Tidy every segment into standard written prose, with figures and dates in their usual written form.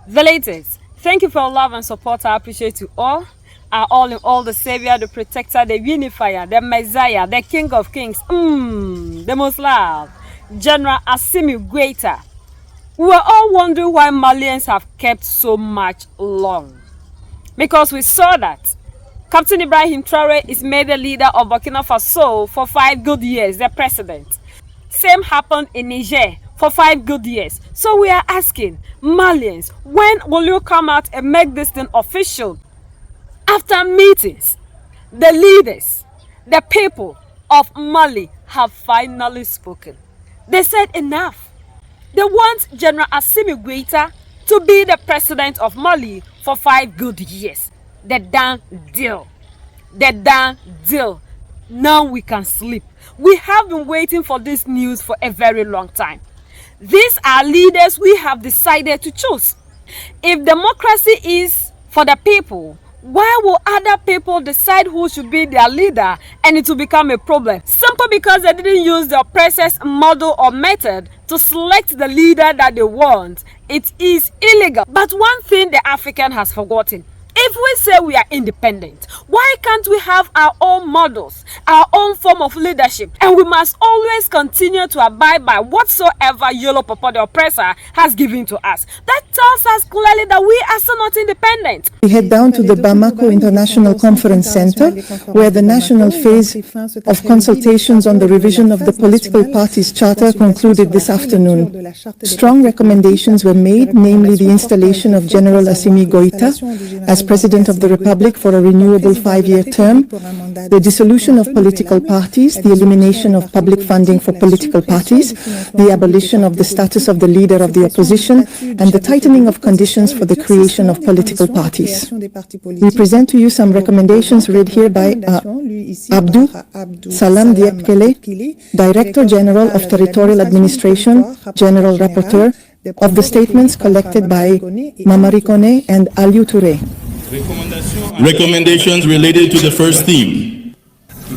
Villagers, thank you for your love and support. I appreciate you all. Our all in all, the Savior, the Protector, the Unifier, the Messiah, the King of Kings, the most loved, General Assimi Goïta. We were all wondering why Malians have kept so much long. Because we saw that Captain Ibrahim Traore is made the leader of Burkina Faso for 5 good years, the president. Same happened in Niger for 5 good years. So we are asking, Malians, when will you come out and make this thing official? After meetings, the leaders, the people of Mali have finally spoken. They said enough. They want General Assimi Goïta to be the president of Mali for 5 good years. The done deal. The done deal. Now we can sleep. We have been waiting for this news for a very long time. These are leaders we have decided to choose. If democracy is for the people, why will other people decide who should be their leader and it will become a problem? Simply because they didn't use the oppressor's model or method to select the leader that they want. It is illegal. But one thing the African has forgotten. If we say we are independent, why can't we have our own models, our own form of leadership? And we must always continue to abide by whatsoever Yellow Papa the oppressor has given to us. That tells us clearly that we are still not independent. We head down to the Bamako International Conference Center, where the national phase of consultations on the revision of the political parties' charter concluded this afternoon. Strong recommendations were made, namely the installation of General Assimi Goïta as President of the Republic for a renewable 5-year term, the dissolution of political parties, the elimination of public funding for political parties, the abolition of the status of the leader of the opposition, and the tightening of conditions for the creation of political parties. We present to you some recommendations read here by Abdou Salam Diepkele, Director General of Territorial Administration, General Rapporteur of the statements collected by Mamari Kone and Aliou Touré. Recommendations related to the first theme,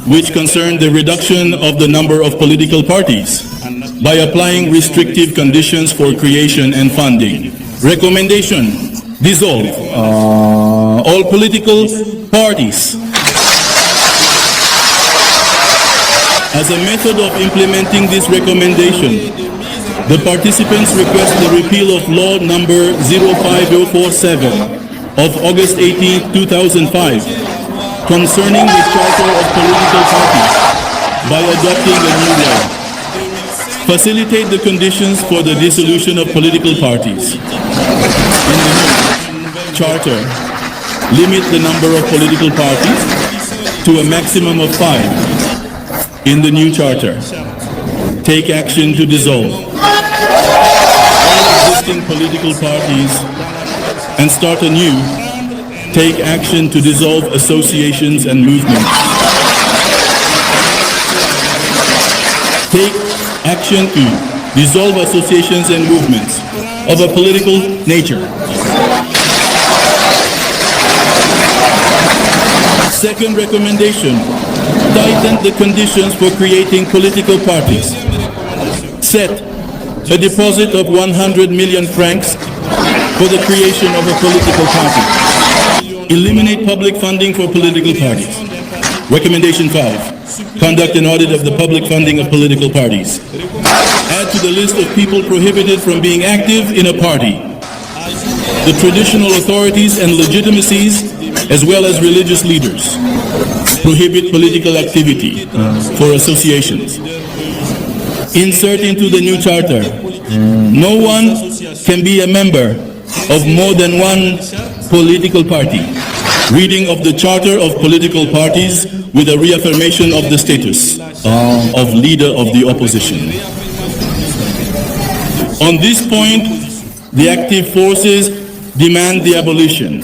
which concern the reduction of the number of political parties by applying restrictive conditions for creation and funding. Recommendation: dissolve all political parties. As a method of implementing this recommendation, the participants request the repeal of law number 05047 of August 18, 2005, concerning the charter of political parties by adopting a new law. Facilitate the conditions for the dissolution of political parties. In the new charter, limit the number of political parties to a maximum of 5. In the new charter, take action to dissolve all existing political parties and start anew. Take action to dissolve associations and movements. Take action to dissolve associations and movements of a political nature. Second recommendation, tighten the conditions for creating political parties. Set a deposit of 100 million francs for the creation of a political party. Eliminate public funding for political parties. Recommendation 5. Conduct an audit of the public funding of political parties. Add to the list of people prohibited from being active in a party the traditional authorities and legitimacies, as well as religious leaders. Prohibit political activity for associations. Insert into the new charter, no one can be a member of more than one political party. Reading of the Charter of Political Parties with a reaffirmation of the status of leader of the opposition. On this point, the active forces demand the abolition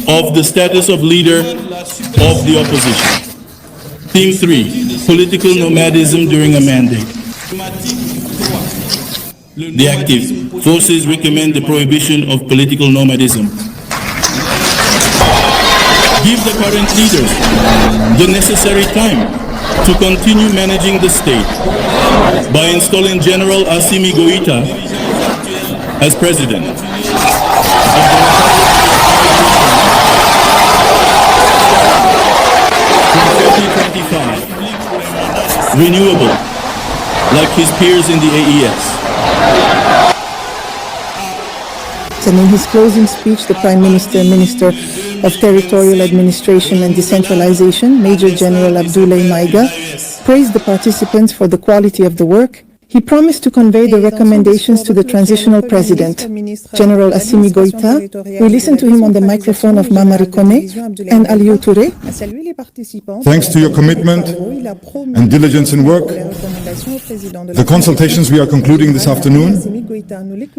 of the status of leader of the opposition. Theme 3, political nomadism during a mandate. The active forces recommend the prohibition of political nomadism. Give the current leaders the necessary time to continue managing the state by installing General Assimi Goïta as president. renewable, like his peers in the AES. And in his closing speech, the Prime Minister, Minister of Territorial Administration and Decentralization, Major General Abdoulaye Maïga, praised the participants for the quality of the work. He promised to convey the recommendations to the transitional president, General Assimi Goïta. We listened to him on the microphone of Mamari Kone and Aliou Touré. Thanks to your commitment and diligence in work, the consultations we are concluding this afternoon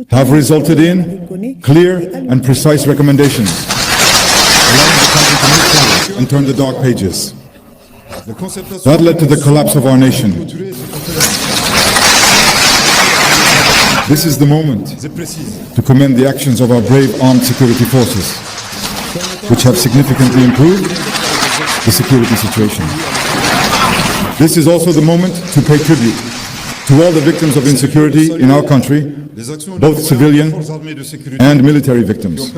have resulted in clear and precise recommendations, allowing the country to move forward and turn the dark pages. That led to the collapse of our nation. This is the moment to commend the actions of our brave armed security forces, which have significantly improved the security situation. This is also the moment to pay tribute to all the victims of insecurity in our country, both civilian and military victims.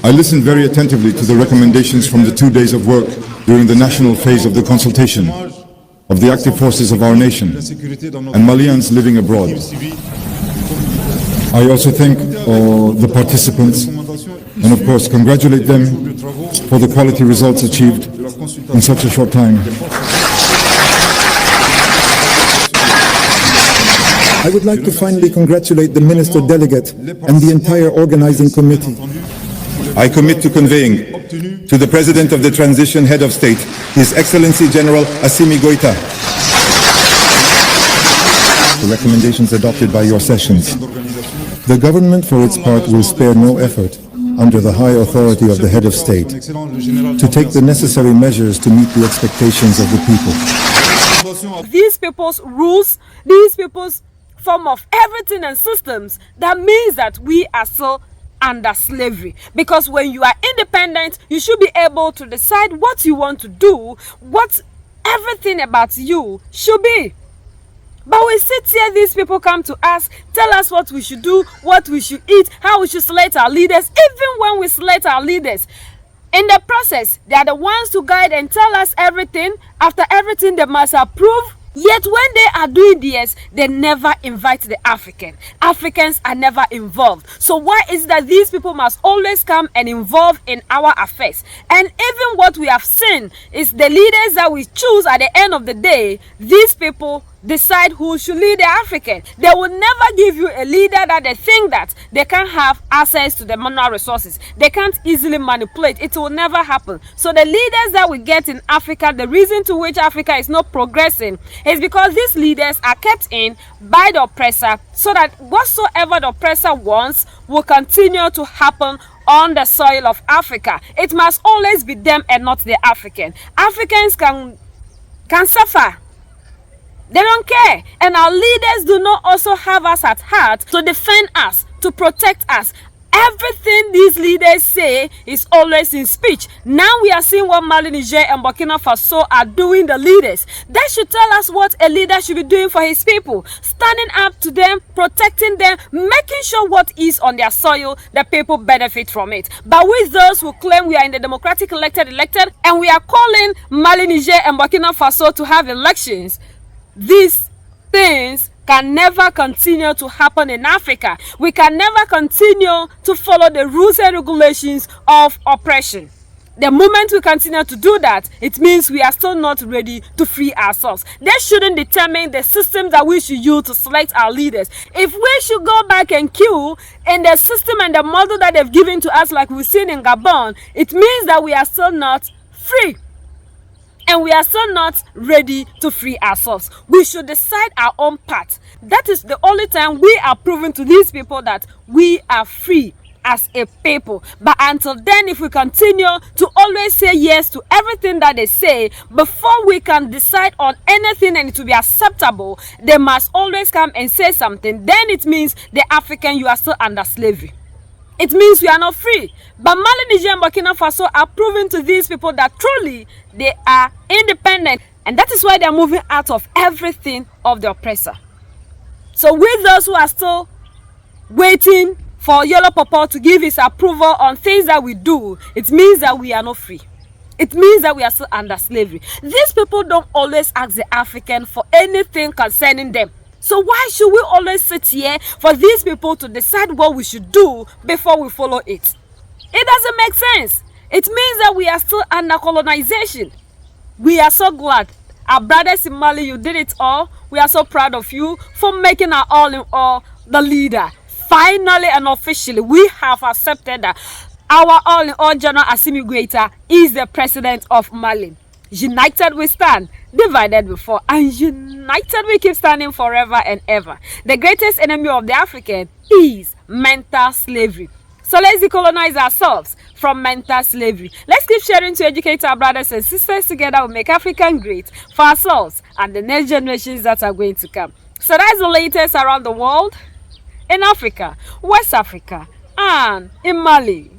I listened very attentively to the recommendations from the 2 days of work during the national phase of the consultation of the active forces of our nation and Malians living abroad. I also thank the participants and of course congratulate them for the quality results achieved in such a short time. I would like to finally congratulate the Minister Delegate and the entire organizing committee. I commit to conveying to the President of the Transition Head of State, His Excellency General Assimi Goïta, the recommendations adopted by your sessions. The government, for its part, will spare no effort, under the high authority of the head of state, to take the necessary measures to meet the expectations of the people. These people's rules, these people's form of everything and systems, that means that we are still under slavery. Because when you are independent, you should be able to decide what you want to do, what everything about you should be. But we sit here, these people come to us, tell us what we should do, what we should eat, how we should select our leaders. Even when we select our leaders, in the process, they are the ones to guide and tell us everything. After everything, they must approve. Yet when they are doing this, they never invite the African. Africans are never involved. So why is that these people must always come and involve in our affairs? And even what we have seen is the leaders that we choose at the end of the day, these people decide who should lead the African. They will never give you a leader that they think that they can have access to the mineral resources. They can't easily manipulate. It will never happen. So the leaders that we get in Africa, the reason to which Africa is not progressing is because these leaders are kept in by the oppressor, so that whatsoever the oppressor wants will continue to happen on the soil of Africa. It must always be them and not the African. Africans can suffer. They don't care. And our leaders do not also have us at heart to defend us, to protect us. Everything these leaders say is always in speech. Now we are seeing what Mali, Niger and Burkina Faso are doing, the leaders. They should tell us what a leader should be doing for his people. Standing up to them, protecting them, making sure what is on their soil, the people benefit from it. But with those who claim we are in the democratic elected, and we are calling Mali, Niger and Burkina Faso to have elections, these things can never continue to happen in Africa. We can never continue to follow the rules and regulations of oppression. The moment we continue to do that, it means we are still not ready to free ourselves. They shouldn't determine the system that we should use to select our leaders. If we should go back and queue in the system and the model that they've given to us, like we've seen in Gabon, it means that we are still not free. And we are still not ready to free ourselves. We should decide our own path. That is the only time we are proving to these people that we are free as a people. But until then, if we continue to always say yes to everything that they say, before we can decide on anything and it will be acceptable, they must always come and say something. Then it means the African, you are still under slavery. It means we are not free. But Mali, Niger, and Burkina Faso are proving to these people that truly they are independent. And that is why they are moving out of everything of the oppressor. So with those who are still waiting for Yellow Papa to give his approval on things that we do, it means that we are not free. It means that we are still under slavery. These people don't always ask the African for anything concerning them. So why should we always sit here for these people to decide what we should do before we follow it? It doesn't make sense. It means that we are still under colonization. We are so glad. Our brothers in Mali, you did it all. We are so proud of you for making our all in all the leader. Finally and officially, we have accepted that our all in all General Assimi Goïta is the president of Mali. United we stand, divided we fall, and united we keep standing forever and ever. The greatest enemy of the African is mental slavery. So let's decolonize ourselves from mental slavery. Let's keep sharing to educate our brothers and sisters. Together we'll make Africa great for ourselves and the next generations that are going to come. So that's the latest around the world, in Africa, West Africa, and in Mali.